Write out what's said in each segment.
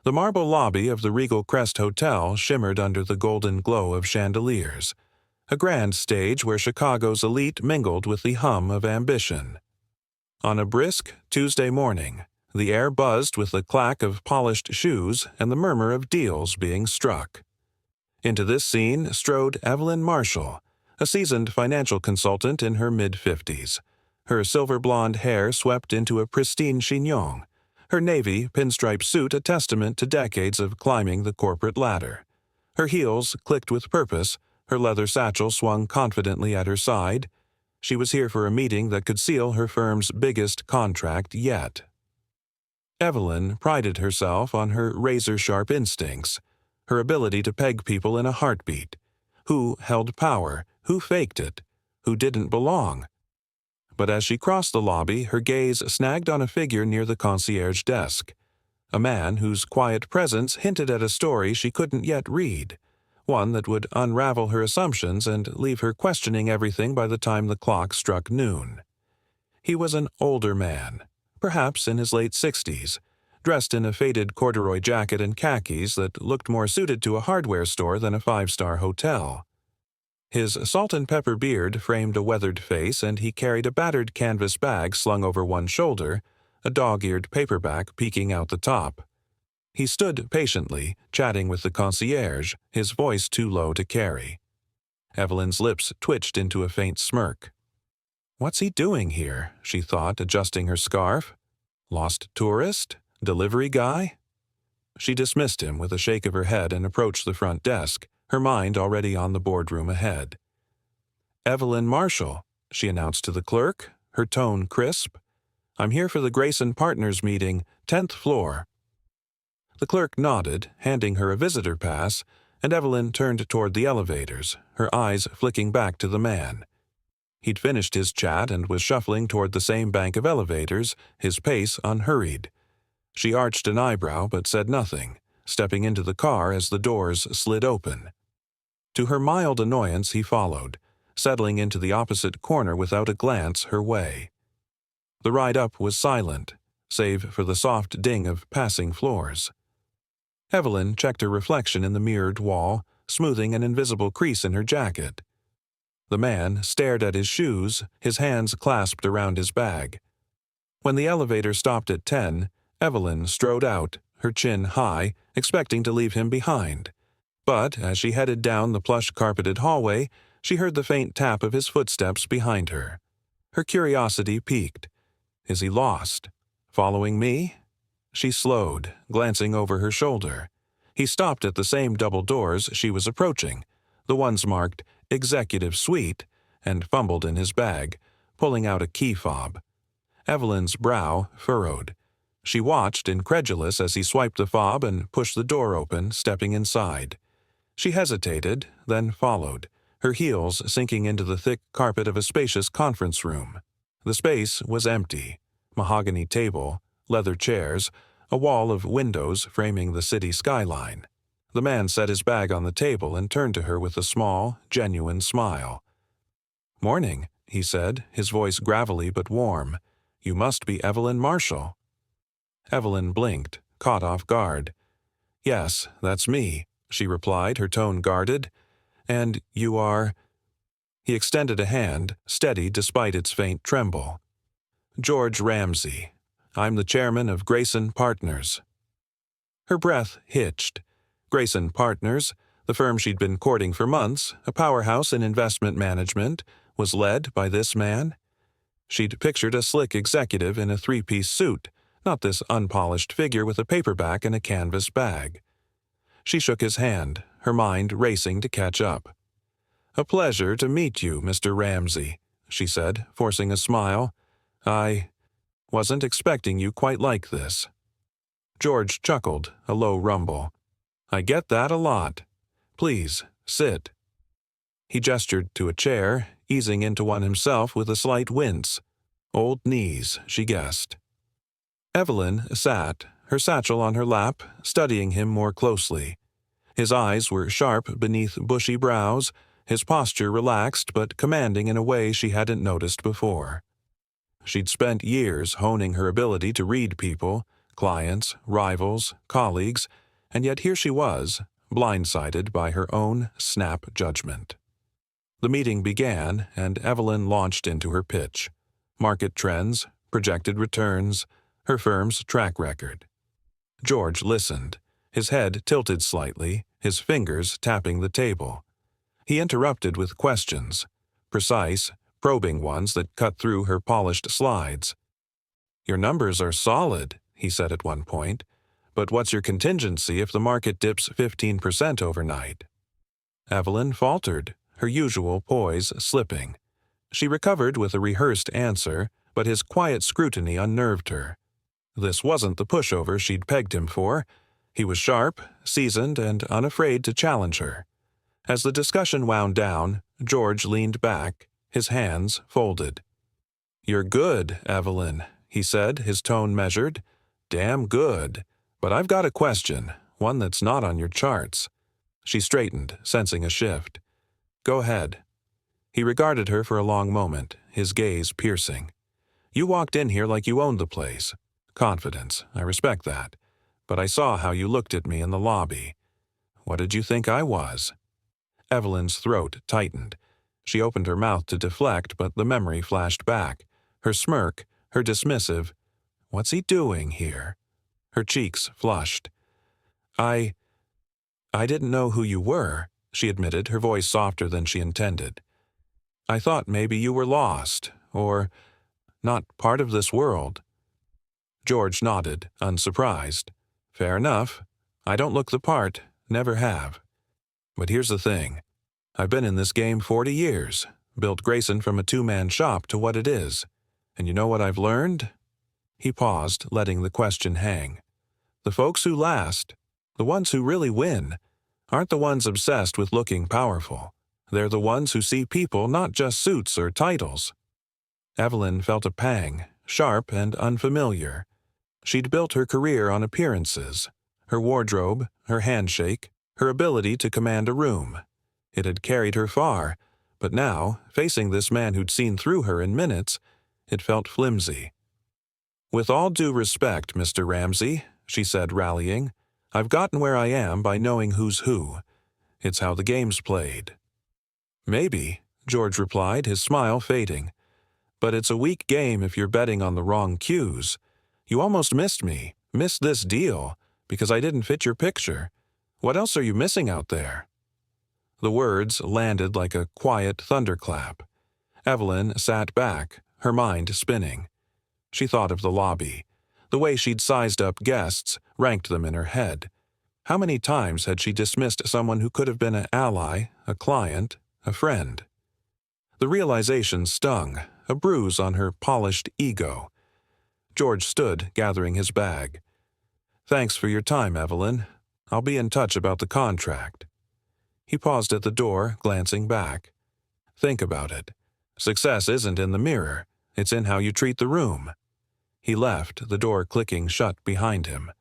The marble lobby of the Regal Crest Hotel shimmered under the golden glow of chandeliers, a grand stage where Chicago's elite mingled with the hum of ambition. On a brisk Tuesday morning, the air buzzed with the clack of polished shoes and the murmur of deals being struck. Into this scene strode Evelyn Marshall, a seasoned financial consultant in her mid-50s, her silver-blonde hair swept into a pristine chignon, her navy pinstripe suit a testament to decades of climbing the corporate ladder. Her heels clicked with purpose, her leather satchel swung confidently at her side. She was here for a meeting that could seal her firm's biggest contract yet. Evelyn prided herself on her razor-sharp instincts, her ability to peg people in a heartbeat. Who held power? Who faked it? Who didn't belong? But as she crossed the lobby, her gaze snagged on a figure near the concierge desk, a man whose quiet presence hinted at a story she couldn't yet read, one that would unravel her assumptions and leave her questioning everything by the time the clock struck noon. He was an older man, perhaps in his late 60s, dressed in a faded corduroy jacket and khakis that looked more suited to a hardware store than a five-star hotel. His salt-and-pepper beard framed a weathered face, and he carried a battered canvas bag slung over one shoulder, a dog-eared paperback peeking out the top. He stood patiently, chatting with the concierge, his voice too low to carry. Evelyn's lips twitched into a faint smirk. "What's he doing here?" she thought, adjusting her scarf. "Lost tourist? Delivery guy?" She dismissed him with a shake of her head and approached the front desk, her mind already on the boardroom ahead. "Evelyn Marshall," she announced to the clerk, her tone crisp. "I'm here for the Grayson Partners meeting, 10th floor." The clerk nodded, handing her a visitor pass, and Evelyn turned toward the elevators, her eyes flicking back to the man. He'd finished his chat and was shuffling toward the same bank of elevators, his pace unhurried. She arched an eyebrow but said nothing, stepping into the car as the doors slid open. To her mild annoyance, he followed, settling into the opposite corner without a glance her way. The ride up was silent, save for the soft ding of passing floors. Evelyn checked her reflection in the mirrored wall, smoothing an invisible crease in her jacket. The man stared at his shoes, his hands clasped around his bag. When the elevator stopped at 10, Evelyn strode out, her chin high, expecting to leave him behind. But as she headed down the plush-carpeted hallway, she heard the faint tap of his footsteps behind her. Her curiosity piqued. Is he lost? Following me? She slowed, glancing over her shoulder. He stopped at the same double doors she was approaching, the ones marked Executive Suite, and fumbled in his bag, pulling out a key fob. Evelyn's brow furrowed. She watched, incredulous, as he swiped the fob and pushed the door open, stepping inside. She hesitated, then followed, her heels sinking into the thick carpet of a spacious conference room. The space was empty. Mahogany table, leather chairs, a wall of windows framing the city skyline. The man set his bag on the table and turned to her with a small, genuine smile. "Morning," he said, his voice gravelly but warm. "You must be Evelyn Marshall." Evelyn blinked, caught off guard. "Yes, that's me," she replied, her tone guarded. "And you are—" He extended a hand, steady despite its faint tremble. "George Ramsey. I'm the chairman of Grayson Partners." Her breath hitched. Grayson Partners, the firm she'd been courting for months, a powerhouse in investment management, was led by this man. She'd pictured a slick executive in a three-piece suit, not this unpolished figure with a paperback and a canvas bag. She shook his hand, her mind racing to catch up. "A pleasure to meet you, Mr. Ramsey," she said, forcing a smile. "I wasn't expecting you quite like this." George chuckled, a low rumble. "I get that a lot. Please, sit." He gestured to a chair, easing into one himself with a slight wince. Old knees, she guessed. Evelyn sat, her satchel on her lap, studying him more closely. His eyes were sharp beneath bushy brows, his posture relaxed but commanding in a way she hadn't noticed before. She'd spent years honing her ability to read people, clients, rivals, colleagues, and yet here she was, blindsided by her own snap judgment. The meeting began, and Evelyn launched into her pitch. Market trends, projected returns, her firm's track record. George listened, his head tilted slightly, his fingers tapping the table. He interrupted with questions, precise, probing ones that cut through her polished slides. "Your numbers are solid," he said at one point, "but what's your contingency if the market dips 15% overnight?" Evelyn faltered, her usual poise slipping. She recovered with a rehearsed answer, but his quiet scrutiny unnerved her. This wasn't the pushover she'd pegged him for. He was sharp, seasoned, and unafraid to challenge her. As the discussion wound down, George leaned back, his hands folded. "You're good, Evelyn," he said, his tone measured. "Damn good. But I've got a question, one that's not on your charts." She straightened, sensing a shift. "Go ahead." He regarded her for a long moment, his gaze piercing. "You walked in here like you owned the place. Confidence, I respect that. But I saw how you looked at me in the lobby. What did you think I was?" Evelyn's throat tightened. She opened her mouth to deflect, but the memory flashed back. Her smirk, her dismissive, "What's he doing here?" Her cheeks flushed. I didn't know who you were," she admitted, her voice softer than she intended. "I thought maybe you were lost, or not part of this world." George nodded, unsurprised. "Fair enough. I don't look the part, never have. But here's the thing. I've been in this game 40 years, built Grayson from a two-man shop to what it is. And you know what I've learned?" He paused, letting the question hang. "The folks who last, the ones who really win, aren't the ones obsessed with looking powerful. They're the ones who see people, not just suits or titles." Evelyn felt a pang, sharp and unfamiliar. She'd built her career on appearances, her wardrobe, her handshake, her ability to command a room. It had carried her far, but now, facing this man who'd seen through her in minutes, it felt flimsy. "With all due respect, Mr. Ramsey," she said, rallying, "I've gotten where I am by knowing who's who. It's how the game's played." "Maybe," George replied, his smile fading. "But it's a weak game if you're betting on the wrong cues. You almost missed me, missed this deal, because I didn't fit your picture. What else are you missing out there?" The words landed like a quiet thunderclap. Evelyn sat back, her mind spinning. She thought of the lobby, the way she'd sized up guests, ranked them in her head. How many times had she dismissed someone who could have been an ally, a client, a friend? The realization stung, a bruise on her polished ego. George stood, gathering his bag. "Thanks for your time, Evelyn. I'll be in touch about the contract." He paused at the door, glancing back. "Think about it. Success isn't in the mirror. It's in how you treat the room." He left, the door clicking shut behind him.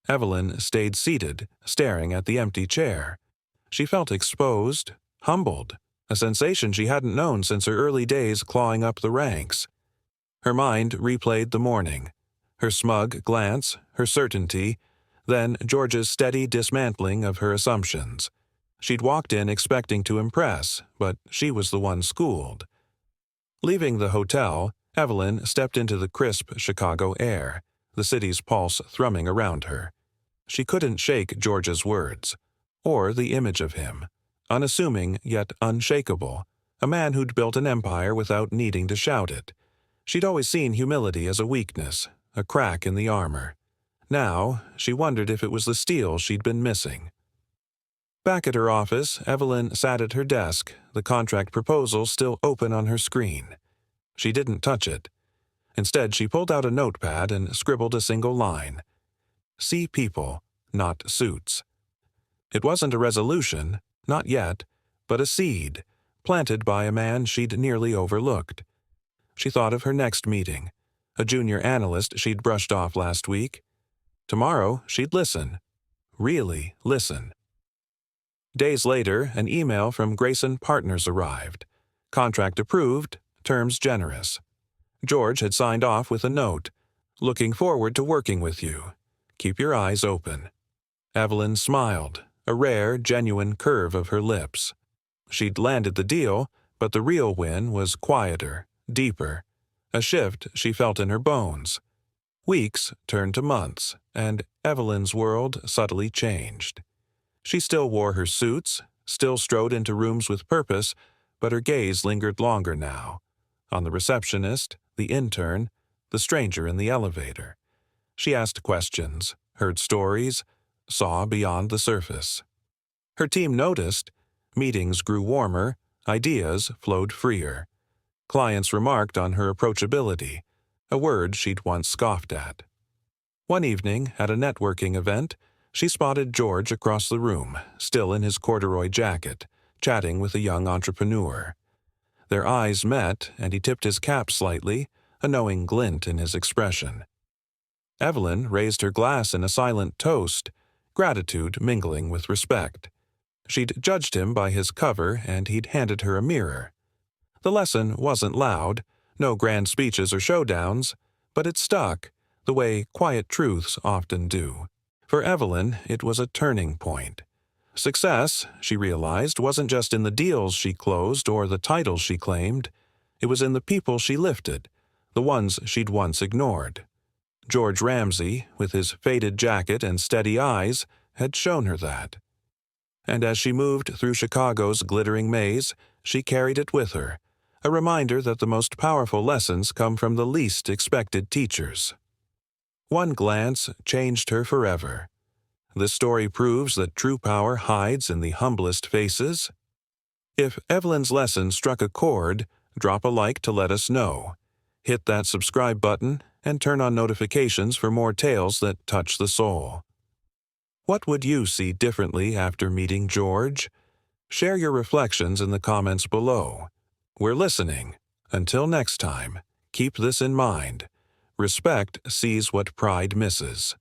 Evelyn stayed seated, staring at the empty chair. She felt exposed, humbled, a sensation she hadn't known since her early days clawing up the ranks. Her mind replayed the morning, her smug glance, her certainty, then George's steady dismantling of her assumptions. She'd walked in expecting to impress, but she was the one schooled. Leaving the hotel, Evelyn stepped into the crisp Chicago air, the city's pulse thrumming around her. She couldn't shake George's words, or the image of him, unassuming yet unshakable, a man who'd built an empire without needing to shout it. She'd always seen humility as a weakness, a crack in the armor. Now, she wondered if it was the steel she'd been missing. Back at her office, Evelyn sat at her desk, the contract proposal still open on her screen. She didn't touch it. Instead, she pulled out a notepad and scribbled a single line. "See people, not suits." It wasn't a resolution, not yet, but a seed, planted by a man she'd nearly overlooked. She thought of her next meeting, a junior analyst she'd brushed off last week. Tomorrow, she'd listen. Really listen. Days later, an email from Grayson Partners arrived. Contract approved, terms generous. George had signed off with a note. Looking forward to working with you. Keep your eyes open." Evelyn smiled, a rare, genuine curve of her lips. She'd landed the deal, but the real win was quieter, deeper, a shift she felt in her bones. Weeks turned to months, and Evelyn's world subtly changed. She still wore her suits, still strode into rooms with purpose, but her gaze lingered longer now, on the receptionist, the intern, the stranger in the elevator. She asked questions, heard stories, saw beyond the surface. Her team noticed. Meetings grew warmer, ideas flowed freer. Clients remarked on her approachability, a word she'd once scoffed at. One evening, at a networking event, she spotted George across the room, still in his corduroy jacket, chatting with a young entrepreneur. Their eyes met, and he tipped his cap slightly, a knowing glint in his expression. Evelyn raised her glass in a silent toast, gratitude mingling with respect. She'd judged him by his cover, and he'd handed her a mirror. The lesson wasn't loud, no grand speeches or showdowns, but it stuck, the way quiet truths often do. For Evelyn, it was a turning point. Success, she realized, wasn't just in the deals she closed or the titles she claimed. It was in the people she lifted, the ones she'd once ignored. George Ramsay, with his faded jacket and steady eyes, had shown her that. And as she moved through Chicago's glittering maze, she carried it with her, a reminder that the most powerful lessons come from the least expected teachers. One glance changed her forever. This story proves that true power hides in the humblest faces. If Evelyn's lesson struck a chord, drop a like to let us know. Hit that subscribe button and turn on notifications for more tales that touch the soul. What would you see differently after meeting George? Share your reflections in the comments below. We're listening. Until next time, keep this in mind. Respect sees what pride misses.